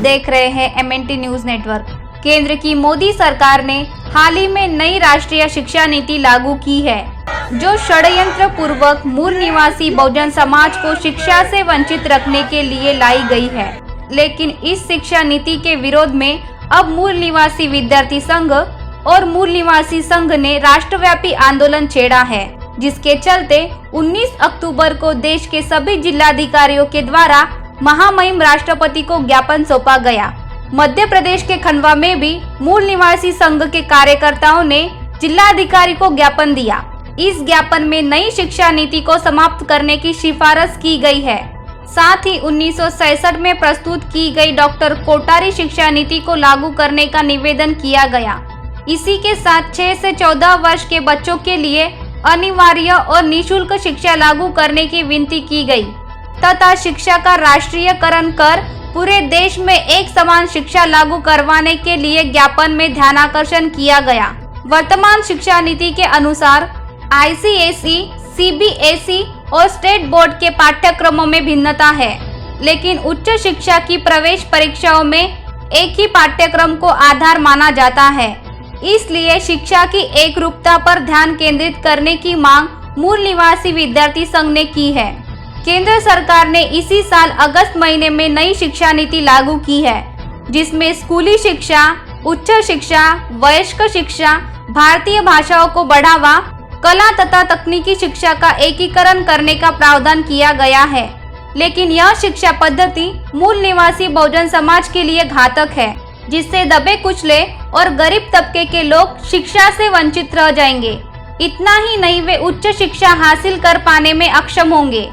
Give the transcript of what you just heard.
देख रहे हैं MNT न्यूज नेटवर्क। केंद्र की मोदी सरकार ने हाल ही में नई राष्ट्रीय शिक्षा नीति लागू की है, जो षड्यंत्र पूर्वक मूल निवासी बहुजन समाज को शिक्षा से वंचित रखने के लिए लाई गई है। लेकिन इस शिक्षा नीति के विरोध में अब मूल निवासी विद्यार्थी संघ और मूल निवासी संघ ने राष्ट्रव्यापी आंदोलन छेड़ा है, जिसके चलते 19 अक्टूबर को देश के सभी जिलाधिकारियों के द्वारा महामहिम राष्ट्रपति को ज्ञापन सौंपा गया। मध्य प्रदेश के खंडवा में भी मूल निवासी संघ के कार्यकर्ताओं ने जिलाधिकारी को ज्ञापन दिया। इस ज्ञापन में नई शिक्षा नीति को समाप्त करने की सिफारिश की गई है। साथ ही 1966 में प्रस्तुत की गई डॉक्टर कोठारी शिक्षा नीति को लागू करने का निवेदन किया गया। इसी के साथ 6 से 14 वर्ष के बच्चों के लिए अनिवार्य और निःशुल्क शिक्षा लागू करने की विनती की गई तथा शिक्षा का राष्ट्रीयकरण कर पूरे देश में एक समान शिक्षा लागू करवाने के लिए ज्ञापन में ध्यानाकर्षण किया गया। वर्तमान शिक्षा नीति के अनुसार ICSE, CBSE और स्टेट बोर्ड के पाठ्यक्रमों में भिन्नता है, लेकिन उच्च शिक्षा की प्रवेश परीक्षाओं में एक ही पाठ्यक्रम को आधार माना जाता है। इसलिए शिक्षा की एकरूपता पर ध्यान केंद्रित करने की मांग मूल निवासी विद्यार्थी संघ ने की है। केंद्र सरकार ने इसी साल अगस्त महीने में नई शिक्षा नीति लागू की है, जिसमें स्कूली शिक्षा, उच्च शिक्षा, वयस्क शिक्षा, भारतीय भाषाओं को बढ़ावा, कला तथा तकनीकी शिक्षा का एकीकरण करने का प्रावधान किया गया है। लेकिन यह शिक्षा पद्धति मूल निवासी बहुजन समाज के लिए घातक है, जिससे दबे कुचले और गरीब तबके के लोग शिक्षा से वंचित रह जाएंगे। इतना ही नहीं, वे उच्च शिक्षा हासिल कर पाने में अक्षम होंगे।